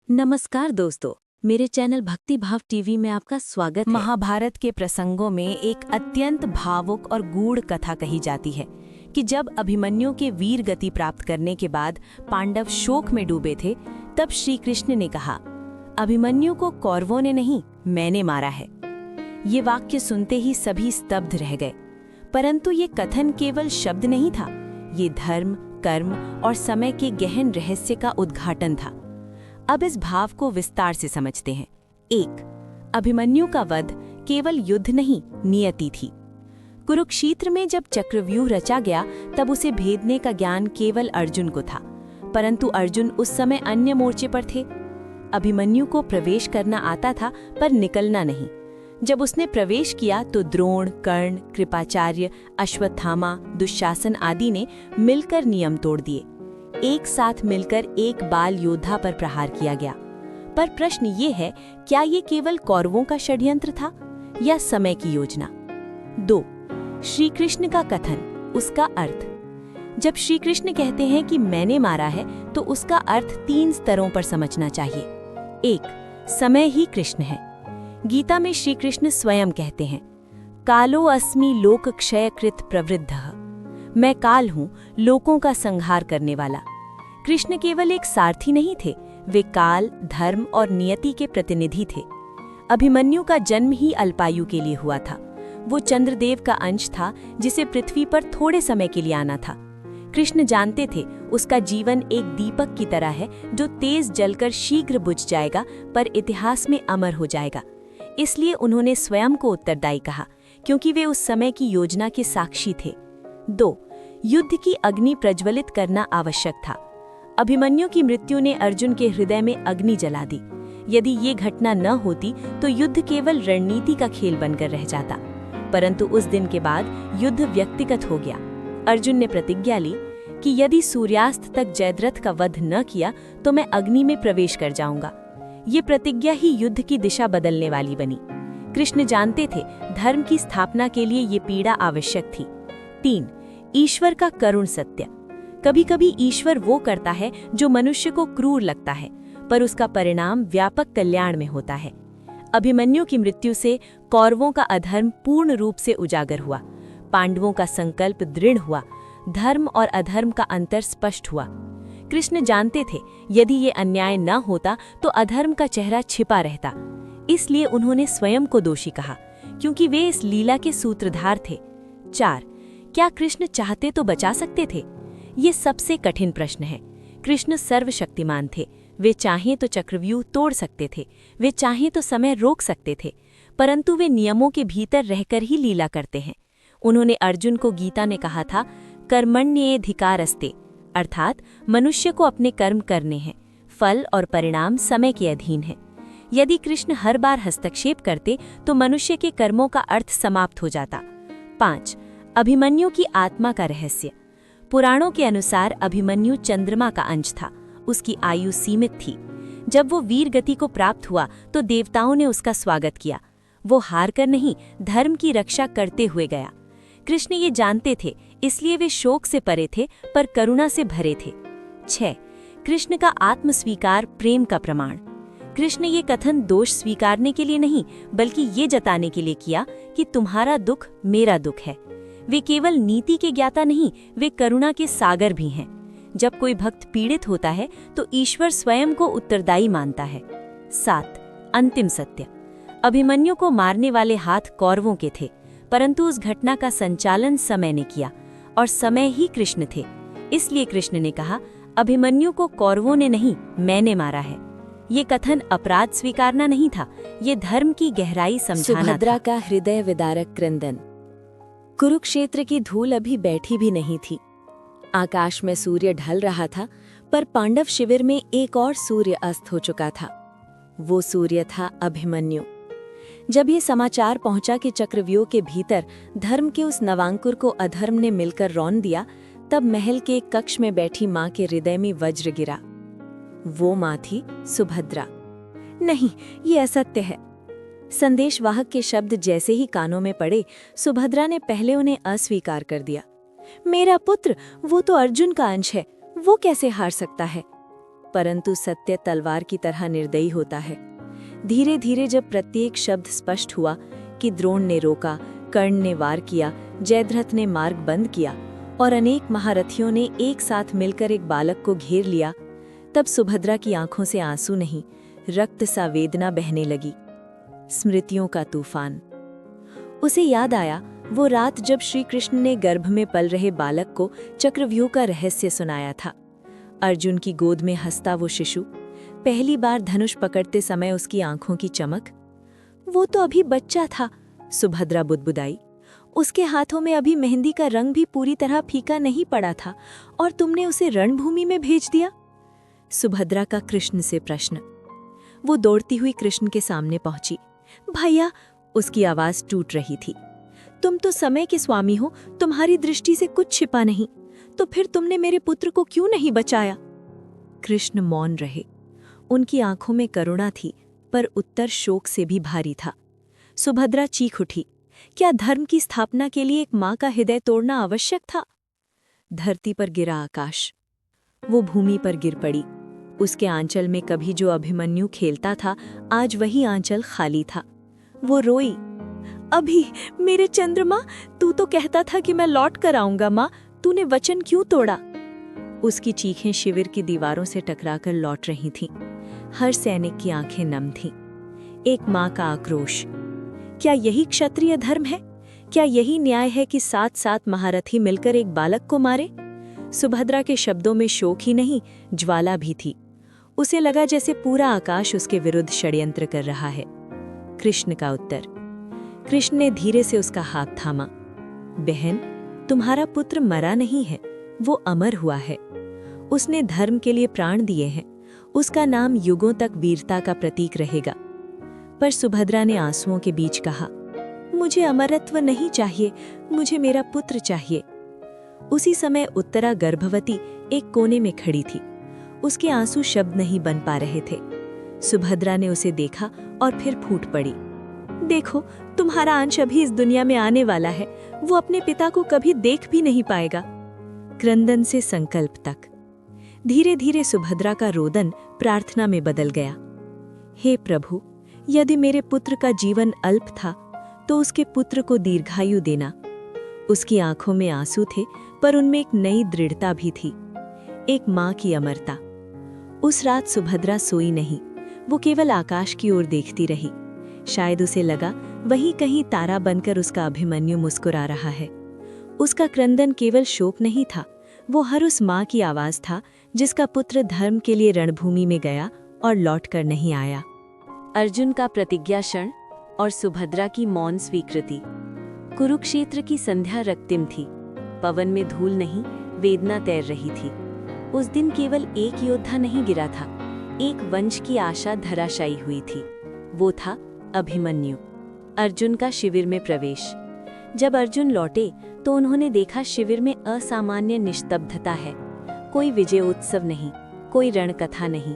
नमस्कार दोस्तों, मेरे चैनल भक्ति भाव टीवी में आपका स्वागत है। महाभारत के प्रसंगों में एक अत्यंत भावुक और गूढ़ कथा कही जाती है कि जब अभिमन्यु के वीर गति प्राप्त करने के बाद पांडव शोक में डूबे थे, तब श्री कृष्ण ने कहा, अभिमन्यु को कौरवों ने नहीं, मैंने मारा है। ये वाक्य सुनते ही सभी स्तब्ध रह गए। परंतु ये कथन केवल शब्द नहीं था, ये धर्म, कर्म और समय के गहन रहस्य का उद्घाटन था। अब इस भाव को विस्तार से समझते हैं। 1. अभिमन्यु का वध केवल युद्ध नहीं, नियति थी। कुरुक्षेत्र में जब चक्रव्यूह रचा गया, तब उसे भेदने का ज्ञान केवल अर्जुन को था, परंतु अर्जुन उस समय अन्य मोर्चे पर थे। अभिमन्यु को प्रवेश करना आता था, पर निकलना नहीं। जब उसने प्रवेश किया तो द्रोण, कर्ण, कृपाचार्य, अश्वत्थामा, दुशासन आदि ने मिलकर नियम तोड़ दिए। एक साथ मिलकर एक बाल योद्धा पर प्रहार किया गया। पर प्रश्न ये है, क्या ये केवल कौरवों का षड्यंत्र था या समय की योजना? 2. श्री कृष्ण का कथन, उसका अर्थ। जब श्री कृष्ण कहते हैं कि मैंने मारा है, तो उसका अर्थ 3 स्तरों पर समझना चाहिए। 1. समय ही कृष्ण है। गीता में श्री कृष्ण स्वयं कहते हैं, कालो अस्मि लोक क्षय कृत प्रवृद्धः। मैं काल हूँ, लोकों का संहार करने वाला। कृष्ण केवल एक सारथी नहीं थे, वे काल, धर्म और नियति के प्रतिनिधि थे। अभिमन्यु का जन्म ही अल्पायु के लिए हुआ था। वो चंद्रदेव का अंश था, जिसे पृथ्वी पर थोड़े समय के लिए आना था। कृष्ण जानते थे उसका जीवन एक दीपक की तरह है, जो तेज जलकर शीघ्र बुझ जाएगा, पर इतिहास में अमर हो जाएगा। इसलिए उन्होंने स्वयं को उत्तरदायी कहा, क्योंकि वे उस समय की योजना के साक्षी थे। 2. युद्ध की अग्नि प्रज्वलित करना आवश्यक था। अभिमन्यु की मृत्यु ने अर्जुन के हृदय में अग्नि जला दी। यदि ये घटना न होती तो युद्ध केवल रणनीति का खेल बनकर रह जाता। परंतु उस दिन के बाद युद्ध व्यक्तिगत हो गया। अर्जुन ने प्रतिज्ञा ली कि यदि सूर्यास्त तक जयद्रथ का वध न किया तो मैं अग्नि में प्रवेश कर जाऊंगा। ये प्रतिज्ञा ही युद्ध की दिशा बदलने वाली बनी। कृष्ण जानते थे धर्म की स्थापना के लिए ये पीड़ा आवश्यक थी। 3. ईश्वर का करुण सत्य। कभी कभी ईश्वर वो करता है जो मनुष्य को क्रूर लगता है, पर उसका परिणाम व्यापक कल्याण में होता है। अभिमन्यु की मृत्यु से कौरवों का अधर्म पूर्ण रूप से उजागर हुआ। पांडवों का संकल्प दृढ़ हुआ। धर्म और अधर्म का अंतर स्पष्ट हुआ। कृष्ण जानते थे यदि ये अन्याय न होता तो अधर्म का चेहरा छिपा रहता। इसलिए उन्होंने स्वयं को दोषी कहा, क्योंकि वे इस लीला के सूत्रधार थे। 4. क्या कृष्ण चाहते तो बचा सकते थे? ये सबसे कठिन प्रश्न है। कृष्ण सर्वशक्तिमान थे। वे चाहें तो चक्रव्यूह तोड़ सकते थे, वे चाहें तो समय रोक सकते थे, परंतु वे नियमों के भीतर रहकर ही लीला करते हैं। उन्होंने अर्जुन को गीता में कहा था, कर्मण्येधिकारस्ते, अर्थात मनुष्य को अपने कर्म करने हैं, फल और परिणाम समय के अधीन है। यदि कृष्ण हर बार हस्तक्षेप करते तो मनुष्य के कर्मों का अर्थ समाप्त हो जाता। 5. अभिमन्यु की आत्मा का रहस्य। पुराणों के अनुसार अभिमन्यु चंद्रमा का अंश था। उसकी आयु सीमित थी। जब वो वीर गति को प्राप्त हुआ तो देवताओं ने उसका स्वागत किया। वो हार कर नहीं, धर्म की रक्षा करते हुए गया। कृष्ण ये जानते थे, इसलिए वे शोक से परे थे, पर करुणा से भरे थे। 6. कृष्ण का आत्मस्वीकार प्रेम का प्रमाण। कृष्ण ये कथन दोष स्वीकारने के लिए नहीं, बल्कि ये जताने के लिए किया कि तुम्हारा दुख मेरा दुख है। वे केवल नीति के ज्ञाता नहीं, वे करुणा के सागर भी हैं। जब कोई भक्त पीड़ित होता है तो ईश्वर स्वयं को उत्तरदायी मानता है। 7. अंतिम सत्य। अभिमन्यु को मारने वाले हाथ कौरवों के थे, परंतु उस घटना का संचालन समय ने किया, और समय ही कृष्ण थे। इसलिए कृष्ण ने कहा, अभिमन्यु को कौरवों ने नहीं, मैंने मारा है। ये कथन अपराध स्वीकारना नहीं था, ये धर्म की गहराई समझाना था। सुभद्रा का हृदय विदारक क्रंदन। कुरुक्षेत्र की धूल अभी बैठी भी नहीं थी। आकाश में सूर्य ढल रहा था, पर पांडव शिविर में एक और सूर्य अस्त हो चुका था। वो सूर्य था अभिमन्यु। जब ये समाचार पहुंचा कि चक्रव्यूह के भीतर धर्म के उस नवांकुर को अधर्म ने मिलकर रौंद दिया, तब महल के एक कक्ष में बैठी मां के हृदय में वज्र गिरा। वो मां थी सुभद्रा। नहीं, ये असत्य है। संदेशवाहक के शब्द जैसे ही कानों में पड़े, सुभद्रा ने पहले उन्हें अस्वीकार कर दिया। मेरा पुत्र, वो तो अर्जुन का अंश है, वो कैसे हार सकता है? परंतु सत्य तलवार की तरह निर्दयी होता है। धीरे धीरे जब प्रत्येक शब्द स्पष्ट हुआ कि द्रोण ने रोका, कर्ण ने वार किया, जयद्रथ ने मार्ग बंद किया और अनेक महारथियों ने एक साथ मिलकर एक बालक को घेर लिया, तब सुभद्रा की आंखों से आंसू नहीं, रक्त सा वेदना बहने लगी। स्मृतियों का तूफान। उसे याद आया वो रात जब श्री कृष्ण ने गर्भ में पल रहे बालक को चक्रव्यूह का रहस्य सुनाया था। अर्जुन की गोद में हंसता वो शिशु, पहली बार धनुष पकड़ते समय उसकी आंखों की चमक। वो तो अभी बच्चा था, सुभद्रा बुदबुदाई। उसके हाथों में अभी मेहंदी का रंग भी पूरी तरह फीका नहीं पड़ा था और तुमने उसे रणभूमि में भेज दिया। सुभद्रा का कृष्ण से प्रश्न। वो दौड़ती हुई कृष्ण के सामने पहुंची। भैया, उसकी आवाज टूट रही थी, तुम तो समय के स्वामी हो, तुम्हारी दृष्टि से कुछ छिपा नहीं, तो फिर तुमने मेरे पुत्र को क्यों नहीं बचाया? कृष्ण मौन रहे। उनकी आंखों में करुणा थी, पर उत्तर शोक से भी भारी था। सुभद्रा चीख उठी, क्या धर्म की स्थापना के लिए एक मां का हृदय तोड़ना आवश्यक था? धरती पर गिरा आकाश। वो भूमि पर गिर पड़ी। उसके आंचल में कभी जो अभिमन्यु खेलता था, आज वही आंचल खाली था। वो रोई, अभी मेरे चंद्रमा, तू तो कहता था कि मैं लौट कर आऊंगा माँ, तूने वचन क्यों तोड़ा? उसकी चीखें शिविर की दीवारों से टकराकर लौट रही थीं। हर सैनिक की आंखें नम थीं। एक माँ का आक्रोश। क्या यही क्षत्रिय धर्म है? क्या यही न्याय है कि 7-7 महारथी मिलकर एक बालक को मारे? सुभद्रा के शब्दों में शोक ही नहीं, ज्वाला भी थी। उसे लगा जैसे पूरा आकाश उसके विरुद्ध षड्यंत्र कर रहा है। कृष्ण का उत्तर। कृष्ण ने धीरे से उसका हाथ थामा। बहन, तुम्हारा पुत्र मरा नहीं है, वो अमर हुआ है। उसने धर्म के लिए प्राण दिए हैं। उसका नाम युगों तक वीरता का प्रतीक रहेगा। पर सुभद्रा ने आंसुओं के बीच कहा, मुझे अमरत्व नहीं चाहिए, मुझे मेरा पुत्र चाहिए। उसी समय उत्तरा गर्भवती एक कोने में खड़ी थी। उसके आंसू शब्द नहीं बन पा रहे थे। सुभद्रा ने उसे देखा और फिर फूट पड़ी। देखो, तुम्हारा अंश अभी इस दुनिया में आने वाला है, वो अपने पिता को कभी देख भी नहीं पाएगा। क्रंदन से संकल्प तक। धीरे धीरे सुभद्रा का रोदन प्रार्थना में बदल गया। हे प्रभु, यदि मेरे पुत्र का जीवन अल्प था तो उसके पुत्र को दीर्घायु देना। उसकी आंखों में आंसू थे, पर उनमें एक नई दृढ़ता भी थी, एक मां की अमरता। उस रात सुभद्रा सोई नहीं, वो केवल आकाश की ओर देखती रही। शायद उसे लगा वहीं कहीं तारा बनकर उसका अभिमन्यु मुस्कुरा रहा है। उसका क्रंदन केवल शोक नहीं था, वो हर उस मां की आवाज था जिसका पुत्र धर्म के लिए रणभूमि में गया और लौट कर नहीं आया। अर्जुन का प्रतिज्ञा क्षण और सुभद्रा की मौन स्वीकृति। कुरुक्षेत्र की संध्या रक्तिम थी। पवन में धूल नहीं, वेदना तैर रही थी। उस दिन केवल एक योद्धा नहीं गिरा था, एक वंश की आशा धराशायी हुई थी। वो था अभिमन्यु। अर्जुन का शिविर में प्रवेश। जब अर्जुन लौटे तो उन्होंने देखा शिविर में असामान्य निस्तब्धता है। कोई विजयोत्सव नहीं, कोई रणकथा नहीं।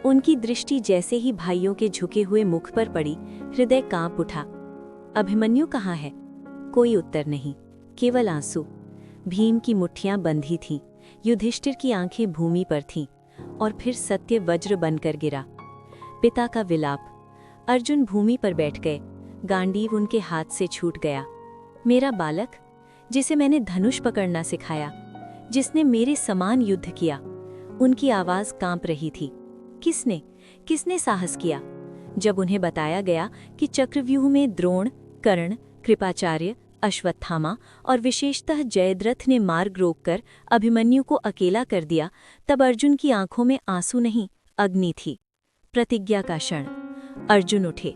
उनकी दृष्टि जैसे ही भाइयों के झुके हुए मुख पर पड़ी, हृदय कांप उठा। अभिमन्यु कहाँ है? कोई उत्तर नहीं, केवल आंसू। भीम की मुट्ठियां बंधी थीं, युधिष्ठिर की आंखें भूमि पर थीं, और फिर सत्य वज्र बनकर गिरा। पिता का विलाप। अर्जुन भूमि पर बैठ गए, गांडीव उनके हाथ से छूट गया। मेरा बालक, जिसे मैंने धनुष पकड़ना सिखाया, जिसने मेरे समान युद्ध किया। उनकी आवाज कांप रही थी। किसने साहस किया? जब उन्हें बताया गया कि चक्रव्यूह में द्रोण, कर्ण, कृपाचार्य, अश्वत्थामा और विशेषतः जयद्रथ ने मार्ग रोककर अभिमन्यु को अकेला कर दिया, तब अर्जुन की आंखों में आंसू नहीं, अग्नि थी। प्रतिज्ञा का क्षण। अर्जुन उठे।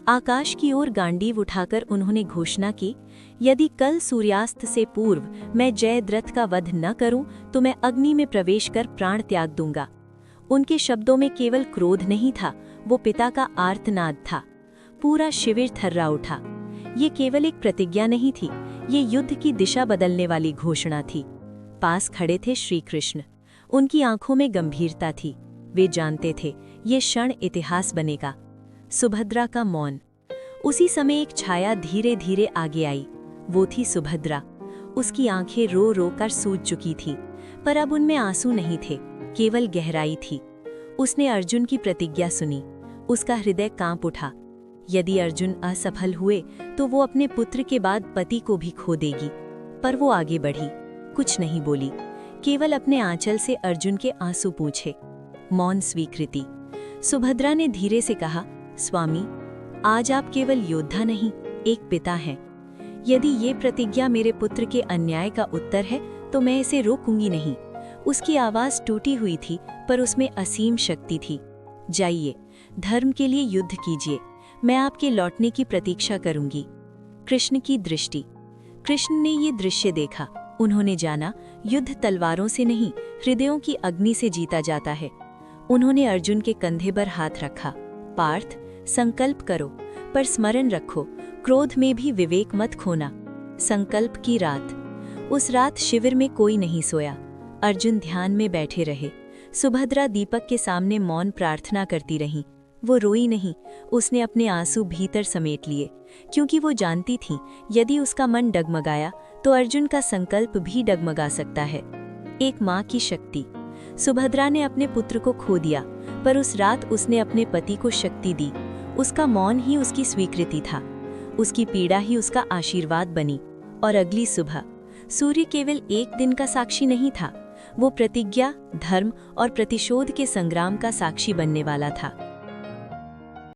आकाश की ओर गांडीव उठाकर उन्होंने घोषणा की, यदि कल सूर्यास्त से पूर्व मैं जयद्रथ का वध न करूं तो मैं अग्नि में प्रवेश कर प्राण त्याग दूंगा। उनके शब्दों में केवल क्रोध नहीं था, वो पिता का आर्तनाद था। पूरा शिविर थर्रा उठा। ये केवल एक प्रतिज्ञा नहीं थी, ये युद्ध की दिशा बदलने वाली घोषणा थी। पास खड़े थे श्री कृष्ण। उनकी आंखों में गंभीरता थी। वे जानते थे ये क्षण इतिहास बनेगा। सुभद्रा का मौन। उसी समय एक छाया धीरे धीरे आगे आई। वो थी सुभद्रा। उसकी आंखें रो रो कर सूज चुकी थी, पर अब उनमें आंसू नहीं थे, केवल गहराई थी। उसने अर्जुन की प्रतिज्ञा सुनी। उसका हृदय कांप उठा। यदि अर्जुन असफल हुए तो वो अपने पुत्र के बाद पति को भी खो देगी। पर वो आगे बढ़ी, कुछ नहीं बोली, केवल अपने आंचल से अर्जुन के आंसू पूछे। मौन स्वीकृति। सुभद्रा ने धीरे से कहा, स्वामी, आज आप केवल योद्धा नहीं, एक पिता हैं। यदि ये प्रतिज्ञा मेरे पुत्र के अन्याय का उत्तर है तो मैं इसे रोकूंगी नहीं। उसकी आवाज टूटी हुई थी, पर उसमें असीम शक्ति थी। जाइए, धर्म के लिए युद्ध कीजिए, मैं आपके लौटने की प्रतीक्षा करूंगी। कृष्ण की दृष्टि। कृष्ण ने ये दृश्य देखा। उन्होंने जाना, युद्ध तलवारों से नहीं, हृदयों की अग्नि से जीता जाता है। उन्होंने अर्जुन के कंधे पर हाथ रखा। पार्थ, संकल्प करो, पर स्मरण रखो, क्रोध में भी विवेक मत खोना। संकल्प की रात। उस रात शिविर में कोई नहीं सोया। अर्जुन ध्यान में बैठे रहे। सुभद्रा दीपक के सामने मौन प्रार्थना करती रही। वो रोई नहीं, उसने अपने आंसू भीतर समेट लिए, क्योंकि वो जानती थी यदि उसका मन डगमगाया तो अर्जुन का संकल्प भी डगमगा सकता है। एक माँ की शक्ति। सुभद्रा ने अपने पुत्र को खो दिया, पर उस रात उसने अपने पति को शक्ति दी। उसका मौन ही उसकी स्वीकृति था, उसकी पीड़ा ही उसका आशीर्वाद बनी। और अगली सुबह सूर्य केवल एक दिन का साक्षी नहीं था, वो प्रतिज्ञा, धर्म और प्रतिशोध के संग्राम का साक्षी बनने वाला था।